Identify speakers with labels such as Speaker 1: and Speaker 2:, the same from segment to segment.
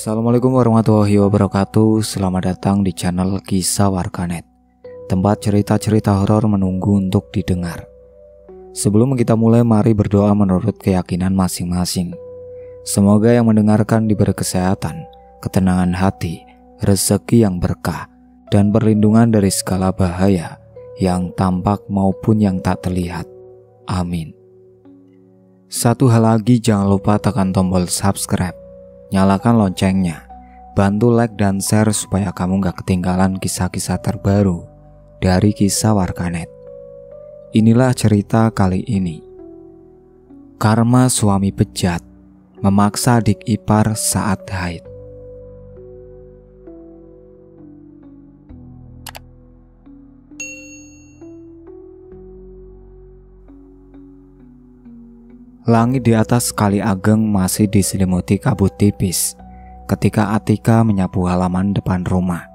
Speaker 1: Assalamualaikum warahmatullahi wabarakatuh. Selamat datang di channel Kisah Warganet, tempat cerita-cerita horor menunggu untuk didengar. Sebelum kita mulai, mari berdoa menurut keyakinan masing-masing. Semoga yang mendengarkan diberi kesehatan, ketenangan hati, rezeki yang berkah, dan perlindungan dari segala bahaya yang tampak maupun yang tak terlihat. Amin. Satu hal lagi, jangan lupa tekan tombol subscribe, nyalakan loncengnya, bantu like dan share supaya kamu gak ketinggalan kisah-kisah terbaru dari Kisah Warganet. Inilah cerita kali ini. Karma suami bejat memaksa adik ipar saat haid. Langit di atas Kali Ageng masih diselimuti kabut tipis ketika Atika menyapu halaman depan rumah.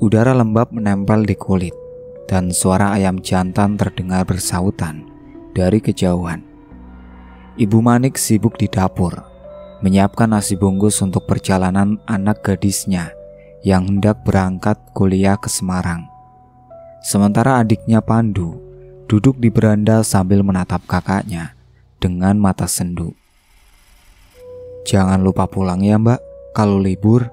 Speaker 1: Udara lembab menempel di kulit dan suara ayam jantan terdengar bersautan dari kejauhan. Ibu Manik sibuk di dapur, menyiapkan nasi bungkus untuk perjalanan anak gadisnya yang hendak berangkat kuliah ke Semarang. Sementara adiknya Pandu duduk di beranda sambil menatap kakaknya dengan mata sendu. "Jangan lupa pulang ya mbak, kalau libur,"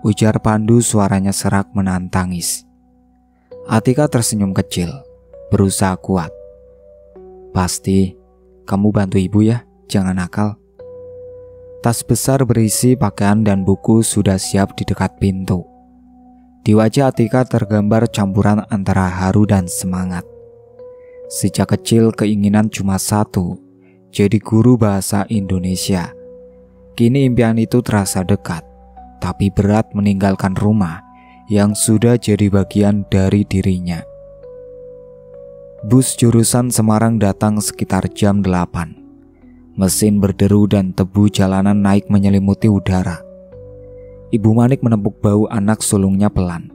Speaker 1: ujar Pandu, suaranya serak menahan tangis. Atika tersenyum kecil, berusaha kuat. "Pasti, kamu bantu ibu ya, jangan nakal." Tas besar berisi pakaian dan buku sudah siap di dekat pintu. Di wajah Atika tergambar campuran antara haru dan semangat. Sejak kecil keinginan cuma satu, jadi guru bahasa Indonesia. Kini impian itu terasa dekat, tapi berat meninggalkan rumah yang sudah jadi bagian dari dirinya. Bus jurusan Semarang datang sekitar jam 8. Mesin berderu dan tebu jalanan naik menyelimuti udara. Ibu Manik menepuk bau anak sulungnya pelan.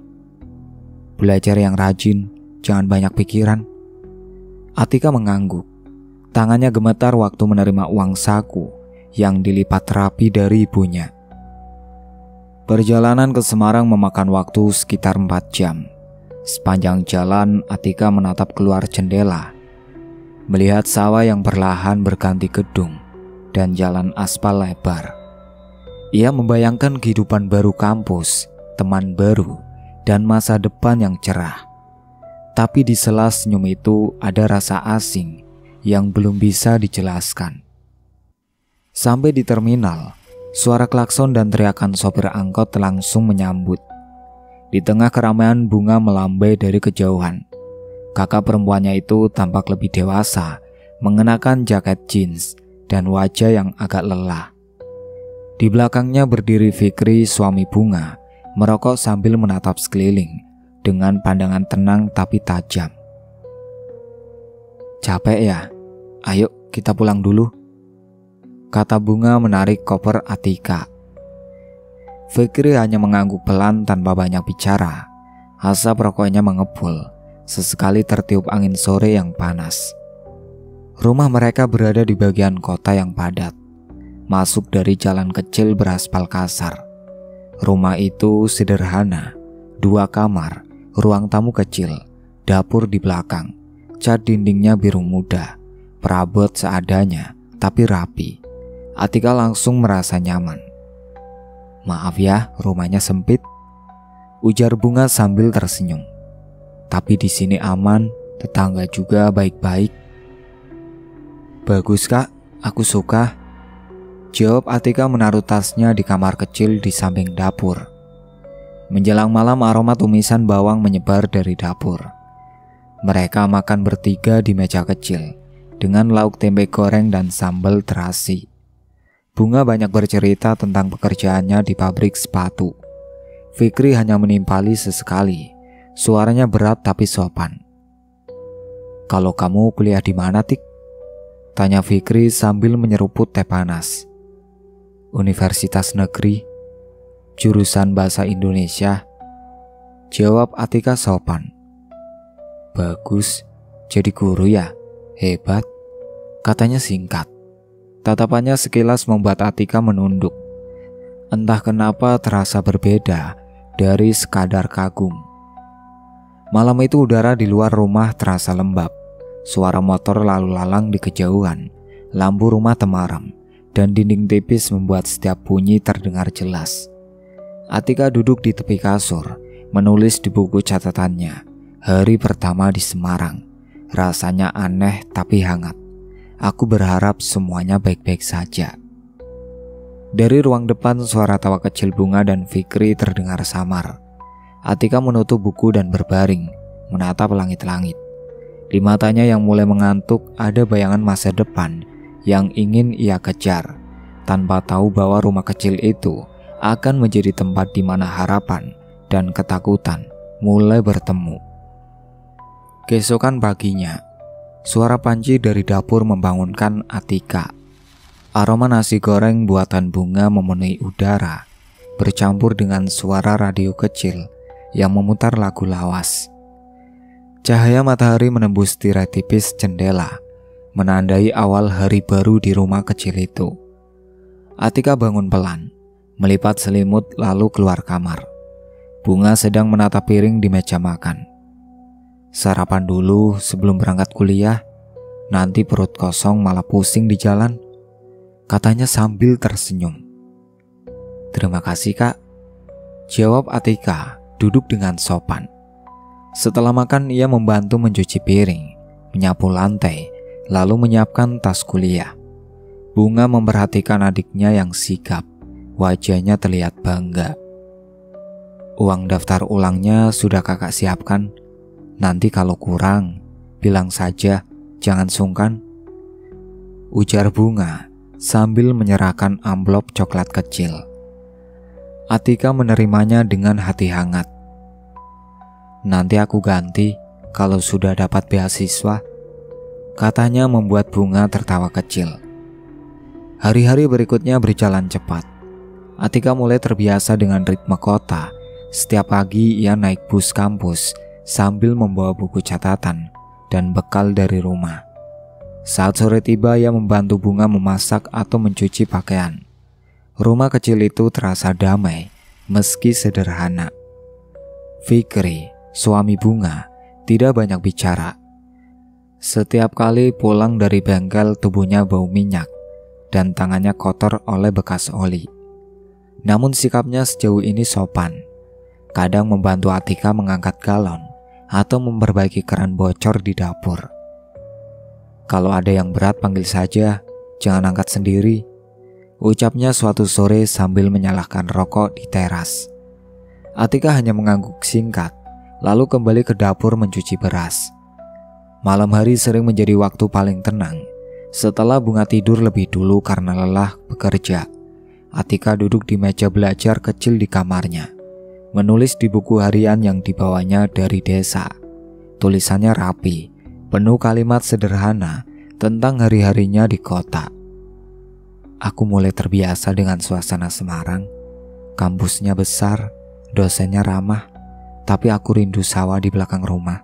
Speaker 1: "Belajar yang rajin, jangan banyak pikiran." Atika mengangguk. Tangannya gemetar waktu menerima uang saku yang dilipat rapi dari ibunya. Perjalanan ke Semarang memakan waktu sekitar 4 jam. Sepanjang jalan, Atika menatap keluar jendela, melihat sawah yang perlahan berganti gedung dan jalan aspal lebar. Ia membayangkan kehidupan baru kampus, teman baru, dan masa depan yang cerah. Tapi di sela senyum itu ada rasa asing yang belum bisa dijelaskan. Sampai di terminal, suara klakson dan teriakan sopir angkot langsung menyambut. Di tengah keramaian, Bunga melambai dari kejauhan. Kakak perempuannya itu tampak lebih dewasa, mengenakan jaket jeans dan wajah yang agak lelah. Di belakangnya berdiri Fikri, suami Bunga, merokok sambil menatap sekeliling dengan pandangan tenang tapi tajam. "Capek ya? Ayo kita pulang dulu," kata Bunga menarik koper Atika. Fikri hanya mengangguk pelan tanpa banyak bicara. Asap rokoknya mengepul, sesekali tertiup angin sore yang panas. Rumah mereka berada di bagian kota yang padat, masuk dari jalan kecil beraspal kasar. Rumah itu sederhana, 2 kamar, ruang tamu kecil, dapur di belakang, cat dindingnya biru muda, perabot seadanya tapi rapi. Atika langsung merasa nyaman. "Maaf ya, rumahnya sempit," ujar Bunga sambil tersenyum. "Tapi di sini aman, tetangga juga baik-baik." "Bagus kak, aku suka," jawab Atika menaruh tasnya di kamar kecil di samping dapur. Menjelang malam, aroma tumisan bawang menyebar dari dapur. Mereka makan bertiga di meja kecil dengan lauk tempe goreng dan sambal terasi. Bunga banyak bercerita tentang pekerjaannya di pabrik sepatu. Fikri hanya menimpali sesekali, suaranya berat tapi sopan. "Kalau kamu kuliah di mana, Tik?" tanya Fikri sambil menyeruput teh panas. "Universitas Negeri, jurusan Bahasa Indonesia," jawab Atika sopan. "Bagus, jadi guru ya? Hebat," katanya singkat. Tatapannya sekilas membuat Atika menunduk. Entah kenapa terasa berbeda dari sekadar kagum. Malam itu udara di luar rumah terasa lembab. Suara motor lalu lalang di kejauhan, lampu rumah temaram, dan dinding tipis membuat setiap bunyi terdengar jelas. Atika duduk di tepi kasur, menulis di buku catatannya, hari pertama di Semarang. Rasanya aneh tapi hangat. Aku berharap semuanya baik-baik saja. Dari ruang depan suara tawa kecil Bunga dan Fikri terdengar samar. Atika menutup buku dan berbaring, menatap langit-langit. Di matanya yang mulai mengantuk ada bayangan masa depan yang ingin ia kejar, tanpa tahu bahwa rumah kecil itu akan menjadi tempat di mana harapan dan ketakutan mulai bertemu. Keesokan paginya, suara panci dari dapur membangunkan Atika. Aroma nasi goreng buatan Bunga memenuhi udara, bercampur dengan suara radio kecil yang memutar lagu lawas. Cahaya matahari menembus tirai tipis jendela, menandai awal hari baru di rumah kecil itu. Atika bangun pelan, melipat selimut lalu keluar kamar. Bunga sedang menata piring di meja makan. Sarapan dulu sebelum berangkat kuliah, nanti perut kosong malah pusing di jalan, katanya sambil tersenyum. Terima kasih kak, jawab Atika duduk dengan sopan. Setelah makan ia membantu mencuci piring, menyapu lantai, lalu menyiapkan tas kuliah. Bunga memperhatikan adiknya yang sigap, wajahnya terlihat bangga. Uang daftar ulangnya sudah kakak siapkan, nanti kalau kurang, bilang saja, jangan sungkan, ujar Bunga sambil menyerahkan amplop coklat kecil. Atika menerimanya dengan hati hangat. Nanti aku ganti kalau sudah dapat beasiswa, katanya membuat Bunga tertawa kecil. Hari-hari berikutnya berjalan cepat. Atika mulai terbiasa dengan ritme kota. Setiap pagi ia naik bus kampus sambil membawa buku catatan dan bekal dari rumah. Saat sore tiba ia membantu Bunga memasak atau mencuci pakaian. Rumah kecil itu terasa damai meski sederhana. Fikri, suami Bunga, tidak banyak bicara. Setiap kali pulang dari bengkel tubuhnya bau minyak dan tangannya kotor oleh bekas oli. Namun sikapnya sejauh ini sopan. Kadang membantu Atika mengangkat galon atau memperbaiki keran bocor di dapur. Kalau ada yang berat panggil saja, jangan angkat sendiri, ucapnya suatu sore sambil menyalakan rokok di teras. Atika hanya mengangguk singkat, lalu kembali ke dapur mencuci beras. Malam hari sering menjadi waktu paling tenang. Setelah Bunga tidur lebih dulu karena lelah bekerja, Atika duduk di meja belajar kecil di kamarnya, menulis di buku harian yang dibawanya dari desa. Tulisannya rapi, penuh kalimat sederhana tentang hari-harinya di kota. Aku mulai terbiasa dengan suasana Semarang. Kampusnya besar, dosennya ramah, tapi aku rindu sawah di belakang rumah.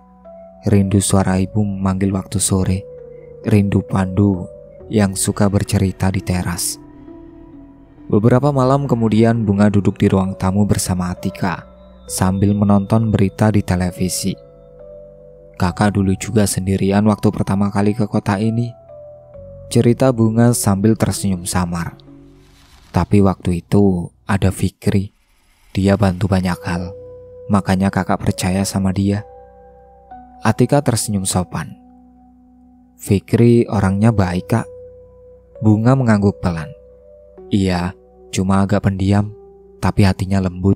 Speaker 1: Rindu suara ibu memanggil waktu sore. Rindu Pandu yang suka bercerita di teras. Beberapa malam kemudian Bunga duduk di ruang tamu bersama Atika sambil menonton berita di televisi. Kakak dulu juga sendirian waktu pertama kali ke kota ini, cerita Bunga sambil tersenyum samar. Tapi waktu itu ada Fikri. Dia bantu banyak hal, makanya kakak percaya sama dia. Atika tersenyum sopan. Fikri orangnya baik kak. Bunga mengangguk pelan. Iya, cuma agak pendiam, tapi hatinya lembut.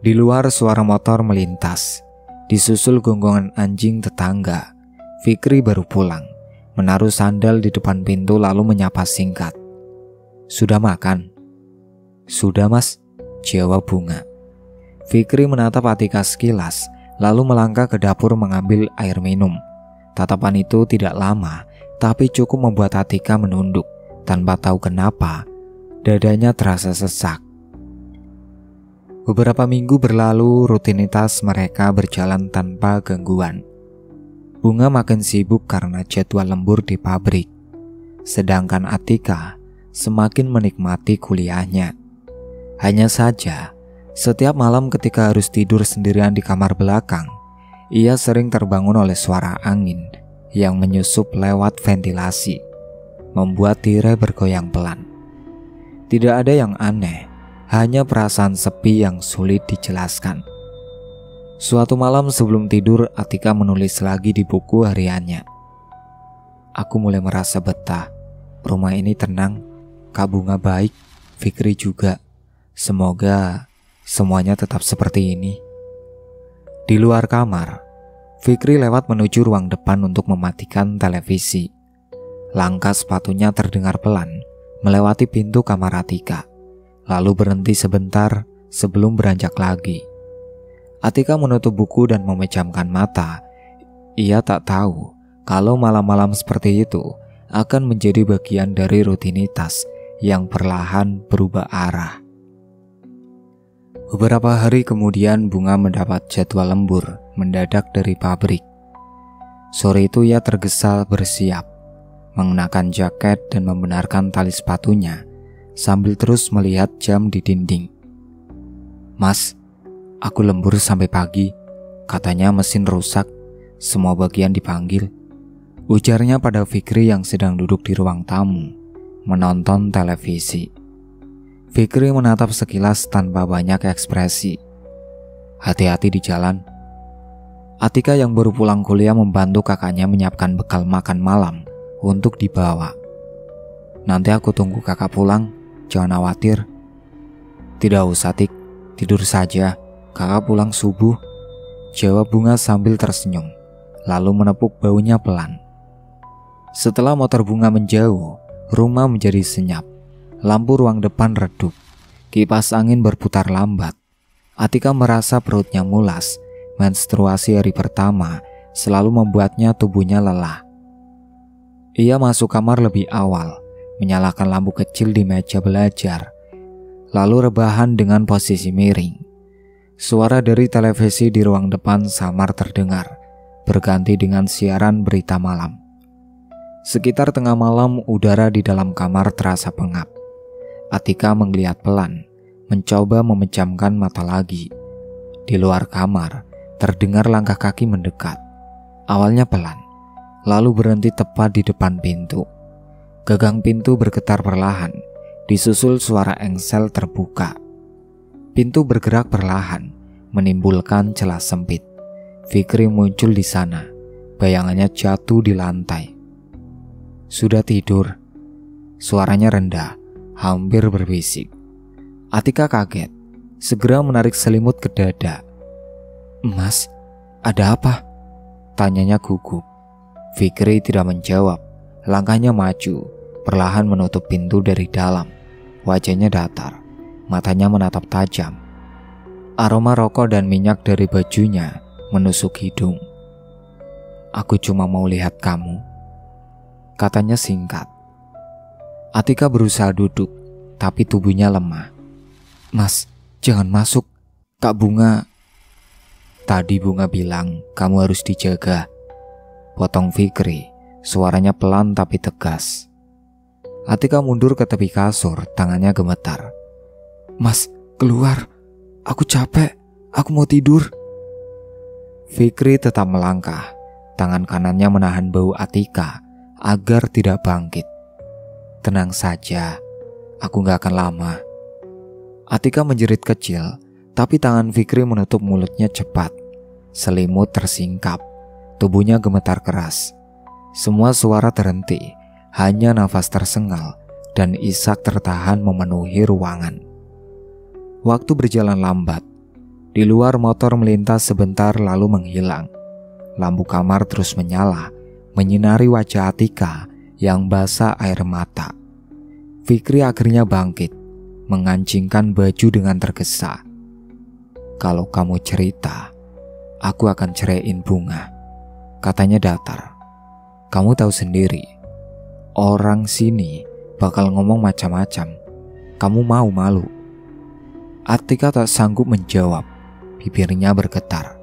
Speaker 1: Di luar suara motor melintas, disusul gonggongan anjing tetangga. Fikri baru pulang, menaruh sandal di depan pintu lalu menyapa singkat. Sudah makan? Sudah mas, jawab Bunga. Fikri menatap Atika sekilas, lalu melangkah ke dapur mengambil air minum. Tatapan itu tidak lama, tapi cukup membuat Atika menunduk. Tanpa tahu kenapa, dadanya terasa sesak. Beberapa minggu berlalu, rutinitas mereka berjalan tanpa gangguan. Bunga makin sibuk karena jadwal lembur di pabrik. Sedangkan Atika semakin menikmati kuliahnya. Hanya saja, setiap malam ketika harus tidur sendirian di kamar belakang, ia sering terbangun oleh suara angin yang menyusup lewat ventilasi, membuat tirai bergoyang pelan. Tidak ada yang aneh, hanya perasaan sepi yang sulit dijelaskan. Suatu malam sebelum tidur, Atika menulis lagi di buku hariannya. Aku mulai merasa betah. Rumah ini tenang, Kak Bunga baik, Fikri juga. Semoga semuanya tetap seperti ini. Di luar kamar, Fikri lewat menuju ruang depan untuk mematikan televisi. Langkah sepatunya terdengar pelan melewati pintu kamar Atika, lalu berhenti sebentar sebelum beranjak lagi. Atika menutup buku dan memejamkan mata. Ia tak tahu kalau malam-malam seperti itu akan menjadi bagian dari rutinitas yang perlahan berubah arah. Beberapa hari kemudian Bunga mendapat jadwal lembur mendadak dari pabrik. Sore itu ia tergesa bersiap, mengenakan jaket dan membenarkan tali sepatunya sambil terus melihat jam di dinding. Mas, aku lembur sampai pagi, katanya mesin rusak, semua bagian dipanggil. Ujarnya pada Fikri yang sedang duduk di ruang tamu, menonton televisi. Fikri menatap sekilas tanpa banyak ekspresi. Hati-hati di jalan. Atika yang baru pulang kuliah membantu kakaknya menyiapkan bekal makan malam untuk dibawa. Nanti aku tunggu kakak pulang, jangan khawatir. Tidak usah Tik, tidur saja, kakak pulang subuh, jawab Bunga sambil tersenyum, lalu menepuk baunya pelan. Setelah motor Bunga menjauh, rumah menjadi senyap. Lampu ruang depan redup, kipas angin berputar lambat. Atika merasa perutnya mulas. Menstruasi hari pertama selalu membuatnya tubuhnya lelah. Ia masuk kamar lebih awal, menyalakan lampu kecil di meja belajar, lalu rebahan dengan posisi miring. Suara dari televisi di ruang depan samar terdengar, berganti dengan siaran berita malam. Sekitar tengah malam, udara di dalam kamar terasa pengap. Atika menggeliat pelan, mencoba memejamkan mata lagi. Di luar kamar, terdengar langkah kaki mendekat. Awalnya pelan, lalu berhenti tepat di depan pintu. Gagang pintu bergetar perlahan, disusul suara engsel terbuka. Pintu bergerak perlahan, menimbulkan celah sempit. Fikri muncul di sana, bayangannya jatuh di lantai. Sudah tidur? Suaranya rendah, hampir berbisik. Atika kaget, segera menarik selimut ke dada. Mas, ada apa? Tanyanya gugup. Fikri tidak menjawab. Langkahnya maju, perlahan menutup pintu dari dalam. Wajahnya datar, matanya menatap tajam. Aroma rokok dan minyak dari bajunya menusuk hidung. Aku cuma mau lihat kamu, katanya singkat. Atika berusaha duduk, tapi tubuhnya lemah. Mas, jangan masuk, Kak Bunga. Tadi Bunga bilang kamu harus dijaga, potong Fikri, suaranya pelan tapi tegas. Atika mundur ke tepi kasur, tangannya gemetar. Mas, keluar, aku capek, aku mau tidur. Fikri tetap melangkah, tangan kanannya menahan bau Atika agar tidak bangkit. Tenang saja, aku gak akan lama. Atika menjerit kecil, tapi tangan Fikri menutup mulutnya cepat. Selimut tersingkap, tubuhnya gemetar keras. Semua suara terhenti, hanya nafas tersengal dan isak tertahan memenuhi ruangan. Waktu berjalan lambat. Di luar motor melintas sebentar lalu menghilang. Lampu kamar terus menyala, menyinari wajah Atika yang basah air mata. Fikri akhirnya bangkit, mengancingkan baju dengan tergesa. Kalau kamu cerita, aku akan ceraiin Bunga, katanya datar. Kamu tahu sendiri, orang sini bakal ngomong macam-macam. Kamu mau malu? Atika tak sanggup menjawab, bibirnya bergetar,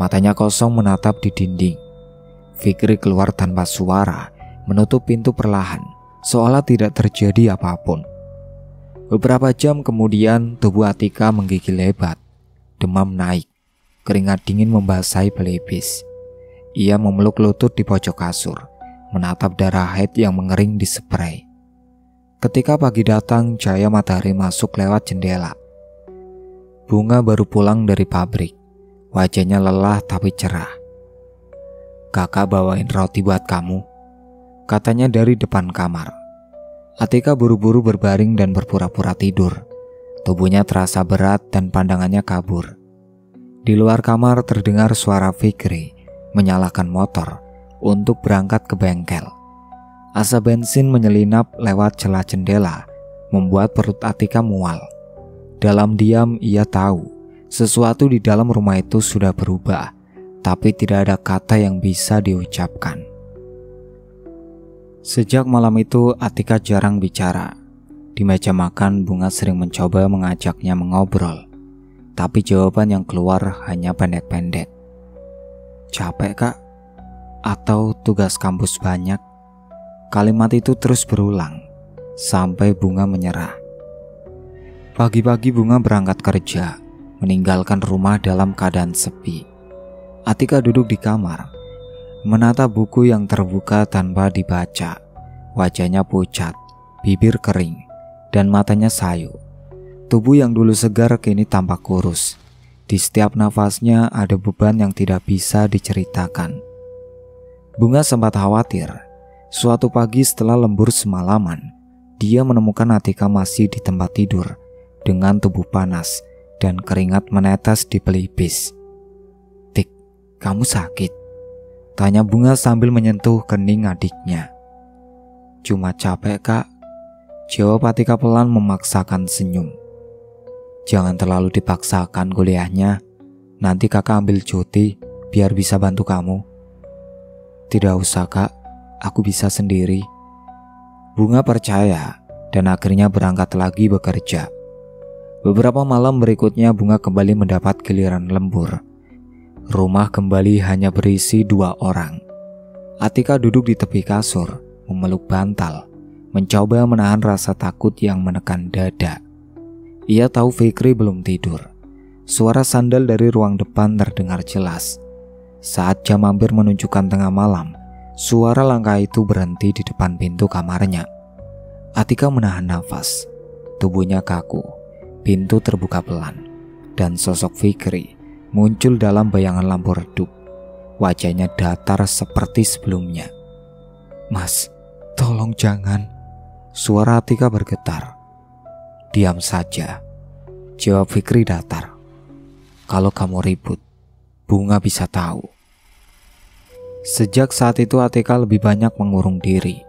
Speaker 1: matanya kosong menatap di dinding. Fikri keluar tanpa suara, menutup pintu perlahan, seolah tidak terjadi apapun. Beberapa jam kemudian tubuh Atika menggigil hebat. Demam naik, keringat dingin membasahi pelipis. Ia memeluk lutut di pojok kasur, menatap darah haid yang mengering di spray. Ketika pagi datang, cahaya matahari masuk lewat jendela. Bunga baru pulang dari pabrik. Wajahnya lelah tapi cerah. "Kakak bawain roti buat kamu," katanya dari depan kamar. Atika buru-buru berbaring dan berpura-pura tidur. Tubuhnya terasa berat dan pandangannya kabur. Di luar kamar terdengar suara Fikri menyalakan motor untuk berangkat ke bengkel. Asap bensin menyelinap lewat celah jendela, membuat perut Atika mual. Dalam diam ia tahu sesuatu di dalam rumah itu sudah berubah, tapi tidak ada kata yang bisa diucapkan. Sejak malam itu Atika jarang bicara. Di meja makan Bunga sering mencoba mengajaknya mengobrol, tapi jawaban yang keluar hanya pendek-pendek. "Capek kak? Atau tugas kampus banyak?" Kalimat itu terus berulang sampai Bunga menyerah. Pagi-pagi Bunga berangkat kerja, meninggalkan rumah dalam keadaan sepi. Atika duduk di kamar, menatap buku yang terbuka tanpa dibaca. Wajahnya pucat, bibir kering, dan matanya sayu. Tubuh yang dulu segar kini tampak kurus. Di setiap nafasnya ada beban yang tidak bisa diceritakan. Bunga sempat khawatir. Suatu pagi setelah lembur semalaman, dia menemukan Atika masih di tempat tidur dengan tubuh panas dan keringat menetes di pelipis. "Tik, kamu sakit?" tanya Bunga sambil menyentuh kening adiknya. "Cuma capek kak," jawab Atika pelan memaksakan senyum. "Jangan terlalu dipaksakan kuliahnya, nanti kakak ambil cuti biar bisa bantu kamu." "Tidak usah kak, aku bisa sendiri." Bunga percaya dan akhirnya berangkat lagi bekerja. Beberapa malam berikutnya Bunga kembali mendapat giliran lembur. Rumah kembali hanya berisi 2 orang. Atika duduk di tepi kasur, memeluk bantal, mencoba menahan rasa takut yang menekan dada. Ia tahu Fikri belum tidur. Suara sandal dari ruang depan terdengar jelas. Saat jam hampir menunjukkan tengah malam, suara langkah itu berhenti di depan pintu kamarnya. Atika menahan nafas. Tubuhnya kaku. Pintu terbuka pelan, dan sosok Fikri muncul dalam bayangan lampu redup. Wajahnya datar seperti sebelumnya. "Mas, tolong jangan." Suara Atika bergetar. "Diam saja," jawab Fikri datar. "Kalau kamu ribut, Bunga bisa tahu." Sejak saat itu Atika lebih banyak mengurung diri.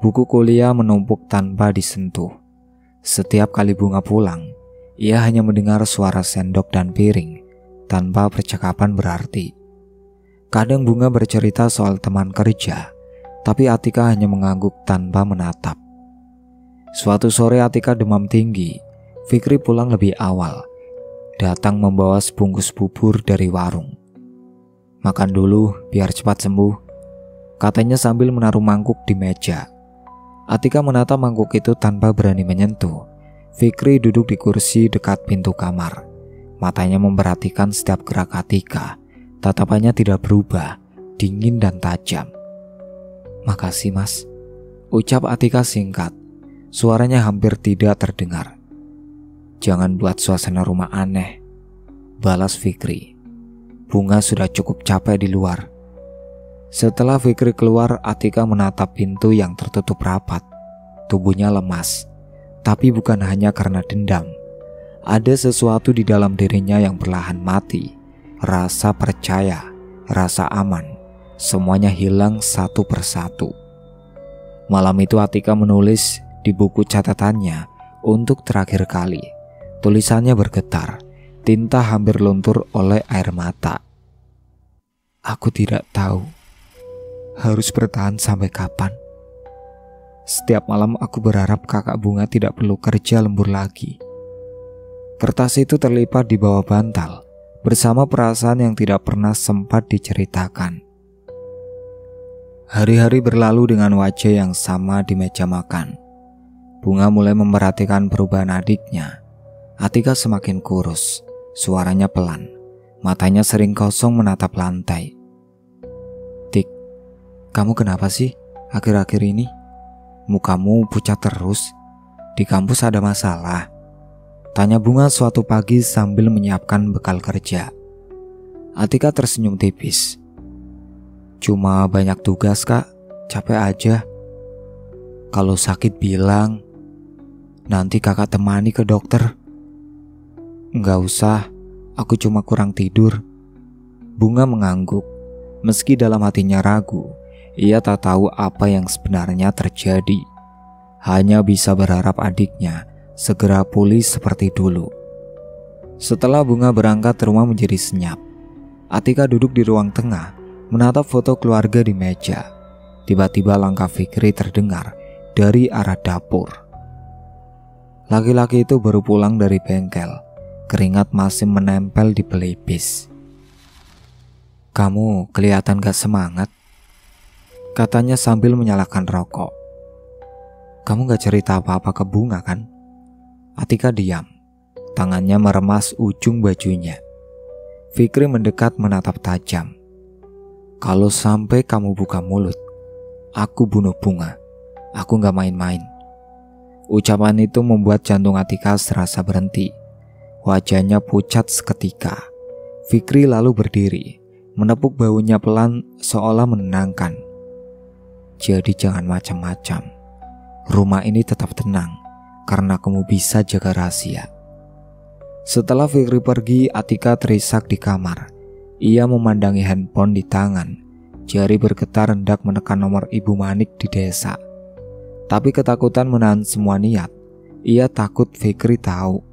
Speaker 1: Buku kuliah menumpuk tanpa disentuh. Setiap kali Bunga pulang, ia hanya mendengar suara sendok dan piring tanpa percakapan berarti. Kadang Bunga bercerita soal teman kerja, tapi Atika hanya mengangguk tanpa menatap. Suatu sore Atika demam tinggi. Fikri pulang lebih awal, datang membawa sebungkus bubur dari warung. "Makan dulu biar cepat sembuh," katanya sambil menaruh mangkuk di meja. Atika menatap mangkuk itu tanpa berani menyentuh. Fikri duduk di kursi dekat pintu kamar. Matanya memperhatikan setiap gerak Atika. Tatapannya tidak berubah, dingin dan tajam. "Makasih mas," ucap Atika singkat. Suaranya hampir tidak terdengar. "Jangan buat suasana rumah aneh," balas Fikri. "Bunga sudah cukup capek di luar." Setelah Fikri keluar, Atika menatap pintu yang tertutup rapat. Tubuhnya lemas, tapi bukan hanya karena dendam. Ada sesuatu di dalam dirinya yang perlahan mati. Rasa percaya, rasa aman, semuanya hilang satu persatu. Malam itu Atika menulis di buku catatannya untuk terakhir kali. Tulisannya bergetar, tinta hampir luntur oleh air mata. "Aku tidak tahu harus bertahan sampai kapan. Setiap malam aku berharap kakak Bunga tidak perlu kerja lembur lagi." Kertas itu terlipat di bawah bantal bersama perasaan yang tidak pernah sempat diceritakan. Hari-hari berlalu dengan wajah yang sama di meja makan. Bunga mulai memperhatikan perubahan adiknya. Atika semakin kurus, suaranya pelan, matanya sering kosong menatap lantai. "Tik, kamu kenapa sih akhir-akhir ini? Mukamu pucat terus. Di kampus ada masalah?" tanya Bunga suatu pagi sambil menyiapkan bekal kerja. Atika tersenyum tipis. "Cuma banyak tugas kak, capek aja." "Kalau sakit bilang, nanti kakak temani ke dokter." "Nggak usah, aku cuma kurang tidur." Bunga mengangguk. Meski dalam hatinya ragu, ia tak tahu apa yang sebenarnya terjadi. Hanya bisa berharap adiknya segera pulih seperti dulu. Setelah Bunga berangkat, rumah menjadi senyap. Atika duduk di ruang tengah, menatap foto keluarga di meja. Tiba-tiba langkah Fikri terdengar dari arah dapur. Laki-laki itu baru pulang dari bengkel. Keringat masih menempel di pelipis. "Kamu kelihatan gak semangat," katanya sambil menyalakan rokok. "Kamu gak cerita apa-apa ke Bunga kan?" Atika diam. Tangannya meremas ujung bajunya. Fikri mendekat menatap tajam. "Kalau sampai kamu buka mulut, aku bunuh Bunga. Aku gak main-main." Ucapan itu membuat jantung Atika serasa berhenti. Wajahnya pucat seketika. Fikri lalu berdiri, menepuk bahunya pelan seolah menenangkan. "Jadi jangan macam-macam. Rumah ini tetap tenang karena kamu bisa jaga rahasia." Setelah Fikri pergi, Atika terisak di kamar. Ia memandangi handphone di tangan. Jari bergetar hendak menekan nomor Ibu Manik di desa. Tapi ketakutan menahan semua niat. Ia takut Fikri tahu.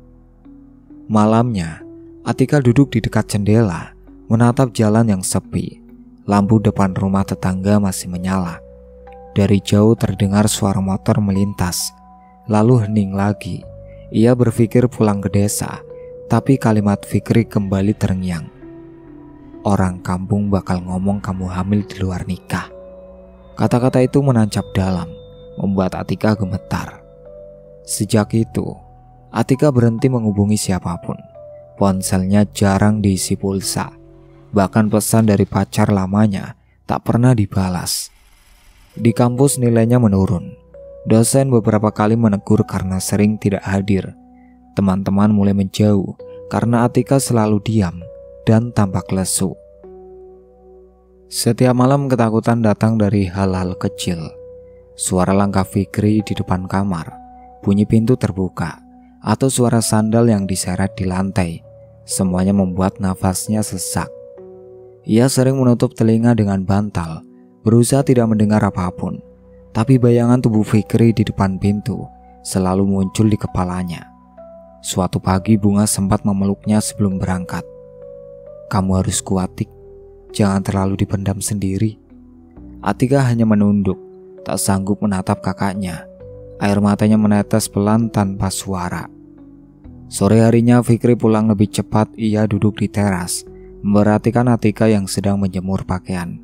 Speaker 1: Malamnya, Atika duduk di dekat jendela, menatap jalan yang sepi. Lampu depan rumah tetangga masih menyala. Dari jauh terdengar suara motor melintas, lalu hening lagi. Ia berpikir pulang ke desa, tapi kalimat Fikri kembali terngiang. "Orang kampung bakal ngomong kamu hamil di luar nikah." Kata-kata itu menancap dalam, membuat Atika gemetar. Sejak itu, Atika berhenti menghubungi siapapun. Ponselnya jarang diisi pulsa. Bahkan pesan dari pacar lamanya tak pernah dibalas. Di kampus nilainya menurun. Dosen beberapa kali menegur karena sering tidak hadir. Teman-teman mulai menjauh karena Atika selalu diam dan tampak lesu. Setiap malam ketakutan datang dari hal-hal kecil. Suara langkah Fikri di depan kamar, bunyi pintu terbuka, atau suara sandal yang diseret di lantai. Semuanya membuat nafasnya sesak. Ia sering menutup telinga dengan bantal, berusaha tidak mendengar apapun. Tapi bayangan tubuh Fikri di depan pintu selalu muncul di kepalanya. Suatu pagi Bunga sempat memeluknya sebelum berangkat. "Kamu harus kuat, Tik. Jangan terlalu dipendam sendiri." Atika hanya menunduk, tak sanggup menatap kakaknya. Air matanya menetes pelan tanpa suara. Sore harinya Fikri pulang lebih cepat. Ia duduk di teras, memperhatikan Atika yang sedang menjemur pakaian.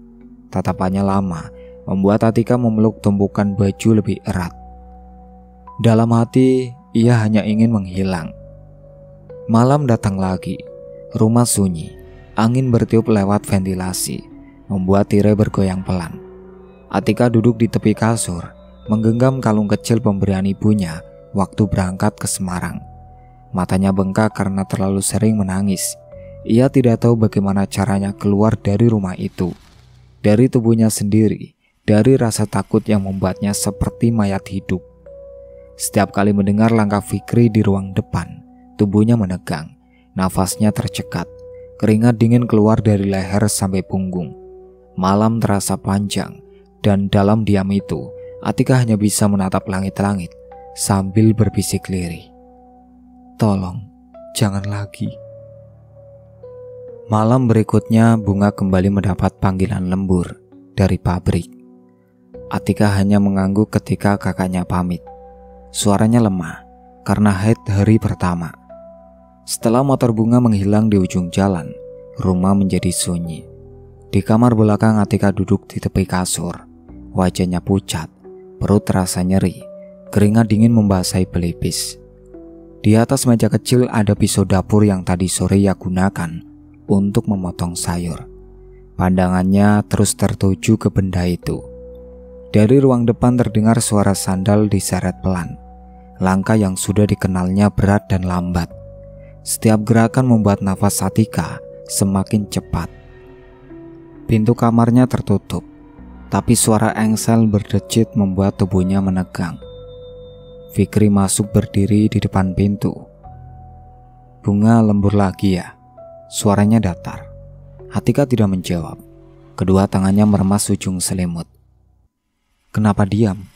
Speaker 1: Tatapannya lama, membuat Atika memeluk tumpukan baju lebih erat. Dalam hati, ia hanya ingin menghilang. Malam datang lagi. Rumah sunyi. Angin bertiup lewat ventilasi, membuat tirai bergoyang pelan. Atika duduk di tepi kasur, menggenggam kalung kecil pemberian ibunya waktu berangkat ke Semarang. Matanya bengkak karena terlalu sering menangis. Ia tidak tahu bagaimana caranya keluar dari rumah itu, dari tubuhnya sendiri, dari rasa takut yang membuatnya seperti mayat hidup. Setiap kali mendengar langkah Fikri di ruang depan, tubuhnya menegang, nafasnya tercekat, keringat dingin keluar dari leher sampai punggung. Malam terasa panjang, dan dalam diam itu, Atika hanya bisa menatap langit-langit sambil berbisik lirih. "Tolong, jangan lagi." Malam berikutnya, Bunga kembali mendapat panggilan lembur dari pabrik. Atika hanya mengangguk ketika kakaknya pamit. Suaranya lemah karena haid hari pertama. Setelah motor Bunga menghilang di ujung jalan, rumah menjadi sunyi. Di kamar belakang, Atika duduk di tepi kasur. Wajahnya pucat, perut terasa nyeri, keringat dingin membasahi pelipis. Di atas meja kecil ada pisau dapur yang tadi sore ia gunakan untuk memotong sayur. Pandangannya terus tertuju ke benda itu. Dari ruang depan terdengar suara sandal diseret pelan. Langkah yang sudah dikenalnya berat dan lambat. Setiap gerakan membuat nafas Atika semakin cepat. Pintu kamarnya tertutup, tapi suara engsel berdecit membuat tubuhnya menegang. Fikri masuk berdiri di depan pintu. "Bunga lembur lagi ya?" Suaranya datar. Atika tidak menjawab. Kedua tangannya meremas ujung selimut. "Kenapa diam?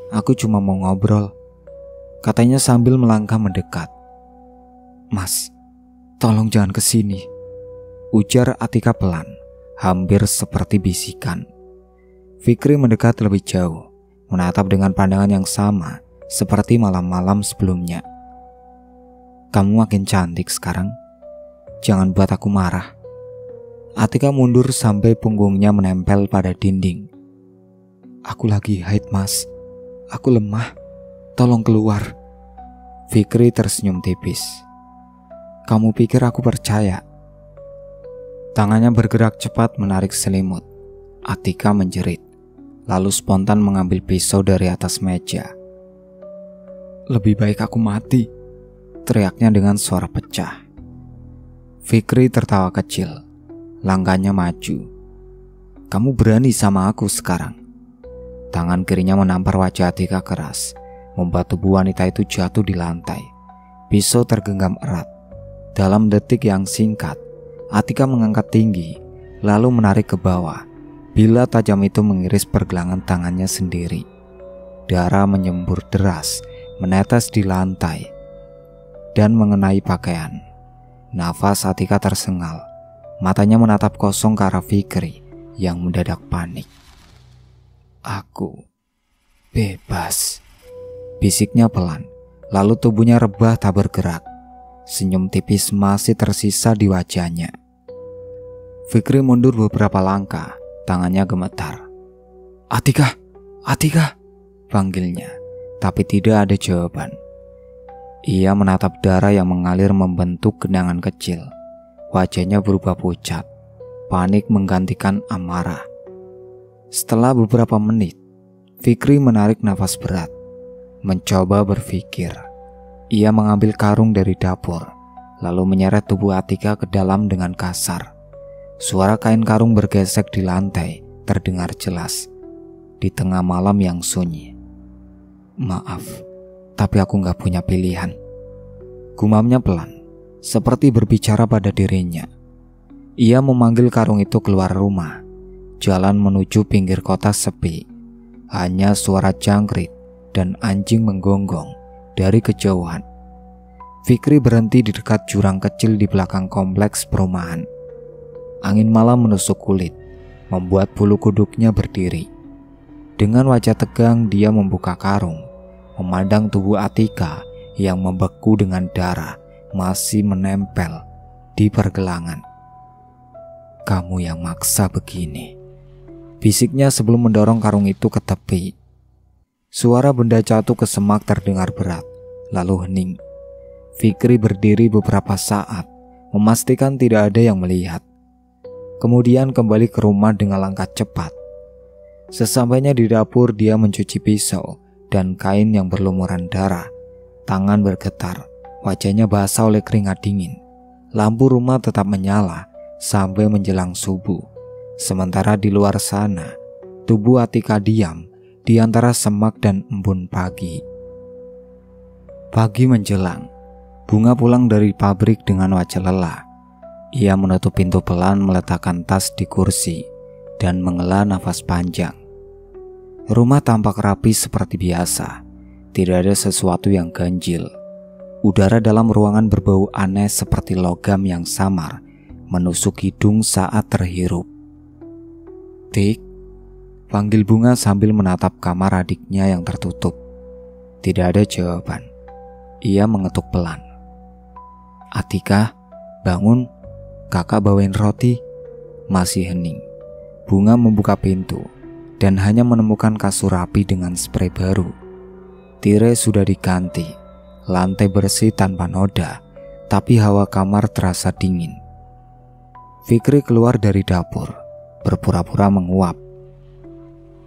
Speaker 1: Aku cuma mau ngobrol," katanya sambil melangkah mendekat. "Mas, tolong jangan kesini," ujar Atika pelan, hampir seperti bisikan. Fikri mendekat lebih jauh, menatap dengan pandangan yang sama seperti malam-malam sebelumnya. "Kamu makin cantik sekarang. Jangan buat aku marah." Atika mundur sampai punggungnya menempel pada dinding. "Aku lagi haid, Mas. Aku lemah. Tolong keluar." Fikri tersenyum tipis. "Kamu pikir aku percaya?" Tangannya bergerak cepat menarik selimut. Atika menjerit, lalu spontan mengambil pisau dari atas meja. "Lebih baik aku mati," teriaknya dengan suara pecah. Fikri tertawa kecil. Langkahnya maju. "Kamu berani sama aku sekarang?" Tangan kirinya menampar wajah Atika keras, membuat tubuh wanita itu jatuh di lantai. Pisau tergenggam erat. Dalam detik yang singkat, Atika mengangkat tinggi, lalu menarik ke bawah. Bila tajam itu mengiris pergelangan tangannya sendiri. Darah menyembur deras, menetes di lantai, dan mengenai pakaian. Nafas Atika tersengal. Matanya menatap kosong ke arah Fikri yang mendadak panik. "Aku bebas," bisiknya pelan, lalu tubuhnya rebah tak bergerak. Senyum tipis masih tersisa di wajahnya. Fikri mundur beberapa langkah, tangannya gemetar. "Atika, Atika," panggilnya, tapi tidak ada jawaban. Ia menatap darah yang mengalir membentuk genangan kecil. Wajahnya berubah pucat, panik menggantikan amarah. Setelah beberapa menit, Fikri menarik nafas berat, mencoba berpikir. Ia mengambil karung dari dapur, lalu menyeret tubuh Atika ke dalam dengan kasar. Suara kain karung bergesek di lantai terdengar jelas di tengah malam yang sunyi. "Maaf, tapi aku gak punya pilihan," gumamnya pelan, seperti berbicara pada dirinya. Ia memanggil karung itu keluar rumah. Jalan menuju pinggir kota sepi. Hanya suara jangkrik dan anjing menggonggong dari kejauhan. Fikri berhenti di dekat jurang kecil di belakang kompleks perumahan. Angin malam menusuk kulit, membuat bulu kuduknya berdiri. Dengan wajah tegang dia membuka karung, memandang tubuh Atika yang membeku dengan darah masih menempel di pergelangan. "Kamu yang maksa begini," bisiknya sebelum mendorong karung itu ke tepi. Suara benda jatuh ke semak terdengar berat, lalu hening. Fikri berdiri beberapa saat, memastikan tidak ada yang melihat. Kemudian kembali ke rumah dengan langkah cepat. Sesampainya di dapur, dia mencuci pisau dan kain yang berlumuran darah. Tangan bergetar, wajahnya basah oleh keringat dingin. Lampu rumah tetap menyala sampai menjelang subuh. Sementara di luar sana, tubuh Atika diam di antara semak dan embun pagi. Pagi menjelang, Bunga pulang dari pabrik dengan wajah lelah. Ia menutup pintu pelan, meletakkan tas di kursi, dan menghela nafas panjang. Rumah tampak rapi seperti biasa. Tidak ada sesuatu yang ganjil. Udara dalam ruangan berbau aneh seperti logam yang samar menusuk hidung saat terhirup. "Tik," panggil Bunga sambil menatap kamar adiknya yang tertutup. Tidak ada jawaban. Ia mengetuk pelan. "Atika, bangun. Kakak bawain roti." Masih hening. Bunga membuka pintu. dan hanya menemukan kasur rapi dengan spray baru. Tirai sudah diganti, lantai bersih tanpa noda, tapi hawa kamar terasa dingin. Fikri keluar dari dapur, berpura-pura menguap.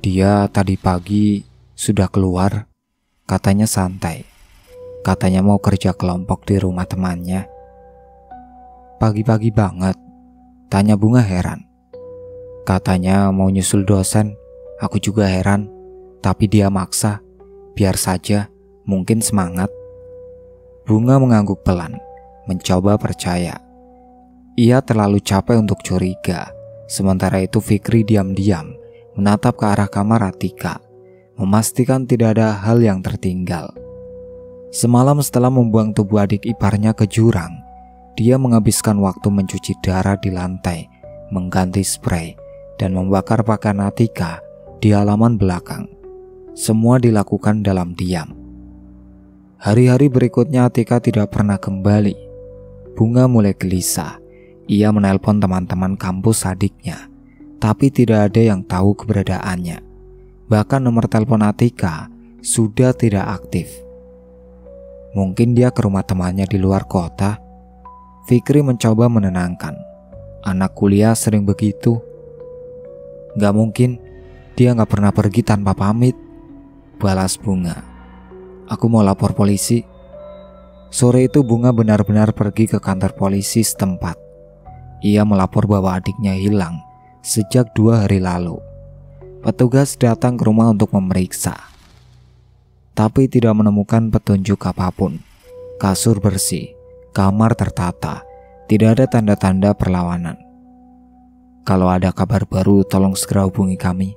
Speaker 1: Dia tadi pagi sudah keluar, katanya santai. Katanya mau kerja kelompok di rumah temannya. Pagi-pagi banget, tanya Bunga heran. Katanya mau nyusul dosen, aku juga heran, tapi dia maksa. Biar saja, mungkin semangat. Bunga mengangguk pelan, mencoba percaya. Ia terlalu capek untuk curiga. Sementara itu Fikri diam-diam menatap ke arah kamar Atika, memastikan tidak ada hal yang tertinggal. Semalam setelah membuang tubuh adik iparnya ke jurang, dia menghabiskan waktu mencuci darah di lantai, mengganti spray, dan membakar pakaian Atika di halaman belakang. Semua dilakukan dalam diam. Hari-hari berikutnya Atika tidak pernah kembali. Bunga mulai gelisah. Ia menelpon teman-teman kampus adiknya, tapi tidak ada yang tahu keberadaannya. Bahkan nomor telepon Atika sudah tidak aktif. Mungkin dia ke rumah temannya di luar kota. Fikri mencoba menenangkan. Anak kuliah sering begitu. Gak mungkin, dia gak pernah pergi tanpa pamit, balas Bunga. Aku mau lapor polisi. Sore itu Bunga benar-benar pergi ke kantor polisi setempat. Ia melapor bahwa adiknya hilang sejak 2 hari lalu. Petugas datang ke rumah untuk memeriksa, tapi tidak menemukan petunjuk apapun. Kasur bersih, kamar tertata, tidak ada tanda-tanda perlawanan. Kalau ada kabar baru tolong segera hubungi kami,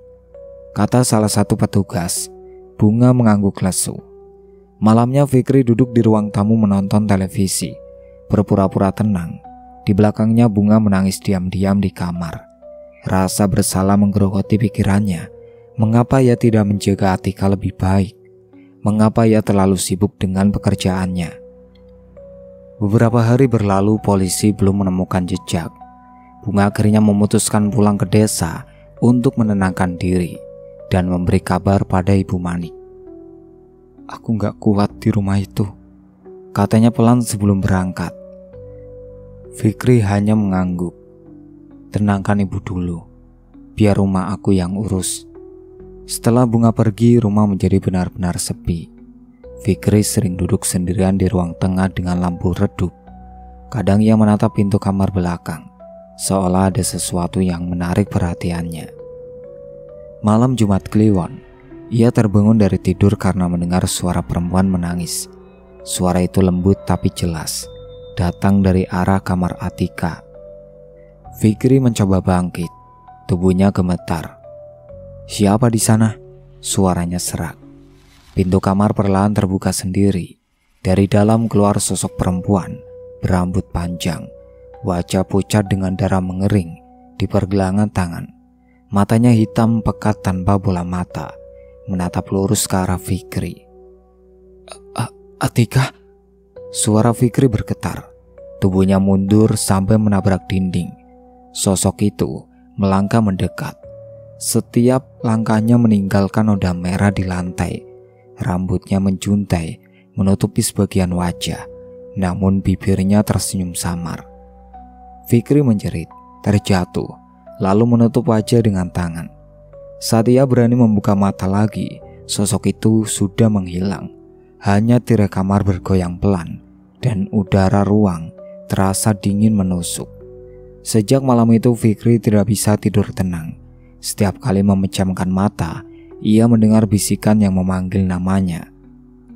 Speaker 1: kata salah satu petugas. Bunga mengangguk lesu. Malamnya Fikri duduk di ruang tamu menonton televisi, berpura-pura tenang. Di belakangnya Bunga menangis diam-diam di kamar. Rasa bersalah menggerogoti pikirannya. Mengapa ia tidak menjaga Atika lebih baik? Mengapa ia terlalu sibuk dengan pekerjaannya? Beberapa hari berlalu, polisi belum menemukan jejak. Bunga akhirnya memutuskan pulang ke desa untuk menenangkan diri dan memberi kabar pada Ibu Manik. Aku gak kuat di rumah itu, katanya pelan sebelum berangkat. Fikri hanya mengangguk. Tenangkan ibu dulu, biar rumah aku yang urus. Setelah Bunga pergi, rumah menjadi benar-benar sepi. Fikri sering duduk sendirian di ruang tengah dengan lampu redup. Kadang ia menatap pintu kamar belakang, seolah ada sesuatu yang menarik perhatiannya. Malam Jumat Kliwon, ia terbangun dari tidur karena mendengar suara perempuan menangis. Suara itu lembut tapi jelas, datang dari arah kamar Atika. Fikri mencoba bangkit, tubuhnya gemetar. Siapa di sana? Suaranya serak. Pintu kamar perlahan terbuka sendiri. Dari dalam keluar sosok perempuan berambut panjang, wajah pucat dengan darah mengering di pergelangan tangan. Matanya hitam pekat tanpa bola mata, menatap lurus ke arah Fikri. Atika? Suara Fikri bergetar. Tubuhnya mundur sampai menabrak dinding. Sosok itu melangkah mendekat. Setiap langkahnya meninggalkan noda merah di lantai. Rambutnya menjuntai, menutupi sebagian wajah, namun bibirnya tersenyum samar. Fikri menjerit, terjatuh, lalu menutup wajah dengan tangan. Saat ia berani membuka mata lagi, sosok itu sudah menghilang. Hanya tirai kamar bergoyang pelan, dan udara ruang terasa dingin menusuk. Sejak malam itu Fikri tidak bisa tidur tenang. Setiap kali memejamkan mata, ia mendengar bisikan yang memanggil namanya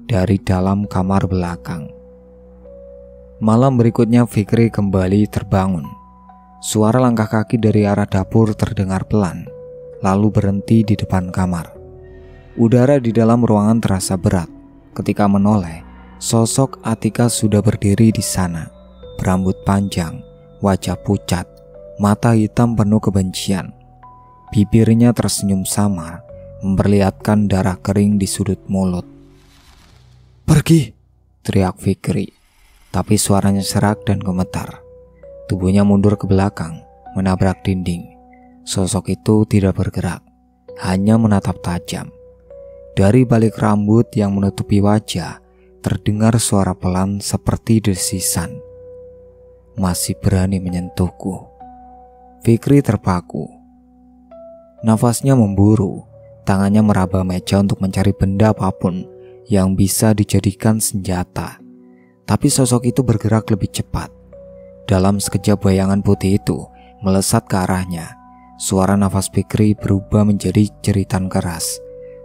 Speaker 1: dari dalam kamar belakang. Malam berikutnya Fikri kembali terbangun. Suara langkah kaki dari arah dapur terdengar pelan, lalu berhenti di depan kamar. Udara di dalam ruangan terasa berat. Ketika menoleh, sosok Atika sudah berdiri di sana. Berambut panjang, wajah pucat, mata hitam penuh kebencian. Bibirnya tersenyum samar, memperlihatkan darah kering di sudut mulut. "Pergi!" teriak Fikri, tapi suaranya serak dan gemetar. Tubuhnya mundur ke belakang, menabrak dinding. Sosok itu tidak bergerak, hanya menatap tajam. Dari balik rambut yang menutupi wajah, terdengar suara pelan seperti desisan. Masih berani menyentuhku. Fikri terpaku. Nafasnya memburu, tangannya meraba meja untuk mencari benda apapun yang bisa dijadikan senjata. Tapi sosok itu bergerak lebih cepat. Dalam sekejap bayangan putih itu melesat ke arahnya. Suara nafas Fikri berubah menjadi jeritan keras.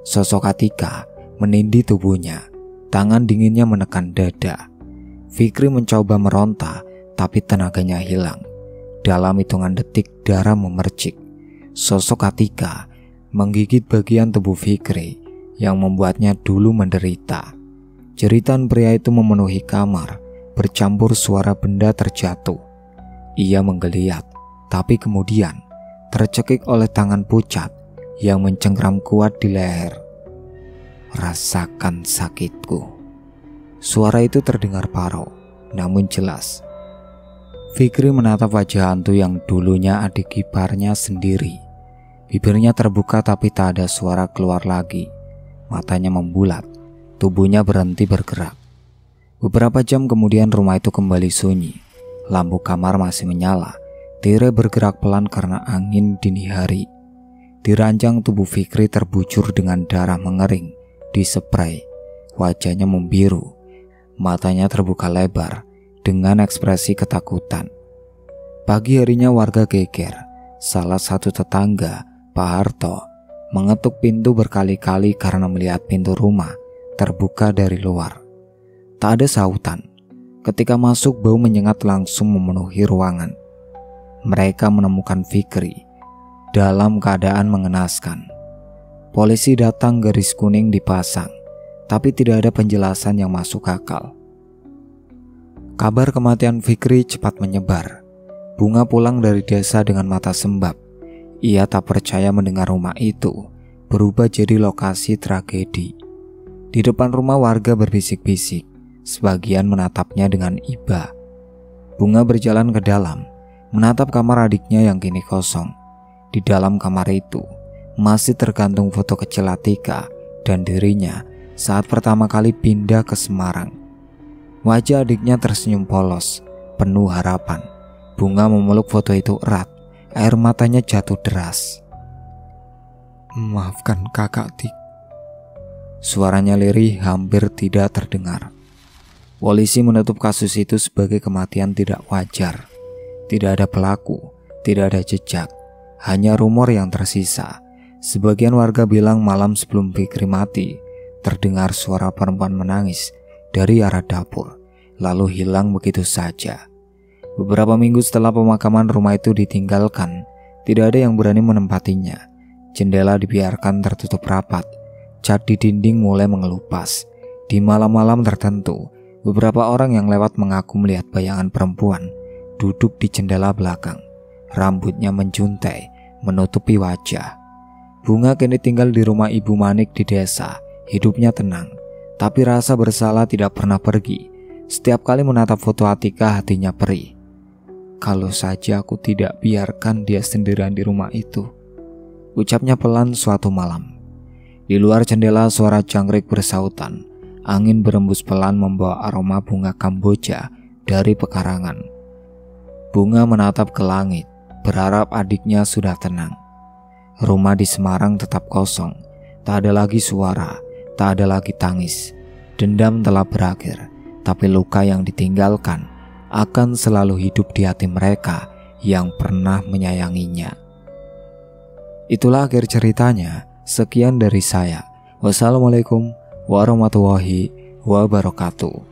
Speaker 1: Sosok Atika menindih tubuhnya. Tangan dinginnya menekan dada. Fikri mencoba meronta, tapi tenaganya hilang. Dalam hitungan detik darah memercik. Sosok Atika menggigit bagian tubuh Fikri yang membuatnya dulu menderita. Jeritan pria itu memenuhi kamar, bercampur suara benda terjatuh. Ia menggeliat, tapi kemudian tercekik oleh tangan pucat yang mencengkram kuat di leher. Rasakan sakitku. Suara itu terdengar parau, namun jelas. Fikri menatap wajah hantu yang dulunya adik iparnya sendiri. Bibirnya terbuka tapi tak ada suara keluar lagi. Matanya membulat, tubuhnya berhenti bergerak. Beberapa jam kemudian rumah itu kembali sunyi. Lampu kamar masih menyala. Tirai bergerak pelan karena angin dini hari. Di ranjang tubuh Fikri terbujur dengan darah mengering, diseprai. Wajahnya membiru, matanya terbuka lebar dengan ekspresi ketakutan. Pagi harinya warga geger. Salah satu tetangga, Pak Harto, mengetuk pintu berkali-kali karena melihat pintu rumah terbuka dari luar. Tak ada sautan. Ketika masuk, bau menyengat langsung memenuhi ruangan. Mereka menemukan Fikri dalam keadaan mengenaskan. Polisi datang, garis kuning dipasang, tapi tidak ada penjelasan yang masuk akal. Kabar kematian Fikri cepat menyebar. Bunga pulang dari desa dengan mata sembab. Ia tak percaya mendengar rumah itu berubah jadi lokasi tragedi. Di depan rumah warga berbisik-bisik, sebagian menatapnya dengan iba. Bunga berjalan ke dalam, menatap kamar adiknya yang kini kosong. Di dalam kamar itu masih tergantung foto kecil Atika dan dirinya saat pertama kali pindah ke Semarang. Wajah adiknya tersenyum polos, penuh harapan. Bunga memeluk foto itu erat, air matanya jatuh deras. "Maafkan kakak, Tik." Suaranya lirih hampir tidak terdengar. Polisi menutup kasus itu sebagai kematian tidak wajar. Tidak ada pelaku, tidak ada jejak, hanya rumor yang tersisa. Sebagian warga bilang malam sebelum Fikri mati, terdengar suara perempuan menangis dari arah dapur, lalu hilang begitu saja. Beberapa minggu setelah pemakaman, rumah itu ditinggalkan. Tidak ada yang berani menempatinya. Jendela dibiarkan tertutup rapat. Cat di dinding mulai mengelupas. Di malam-malam tertentu, beberapa orang yang lewat mengaku melihat bayangan perempuan duduk di jendela belakang. Rambutnya menjuntai, menutupi wajah. Bunga kini tinggal di rumah Ibu Manik di desa. Hidupnya tenang, tapi rasa bersalah tidak pernah pergi. Setiap kali menatap foto Atika, hatinya perih. Kalau saja aku tidak biarkan dia sendirian di rumah itu, ucapnya pelan suatu malam. Di luar jendela suara jangkrik bersautan. Angin berembus pelan membawa aroma bunga kamboja dari pekarangan. Bunga menatap ke langit, berharap adiknya sudah tenang. Rumah di Semarang tetap kosong. Tak ada lagi suara, tak ada lagi tangis. Dendam telah berakhir, tapi luka yang ditinggalkan akan selalu hidup di hati mereka yang pernah menyayanginya. Itulah akhir ceritanya. Sekian dari saya. Wassalamualaikum warahmatullahi wabarakatuh.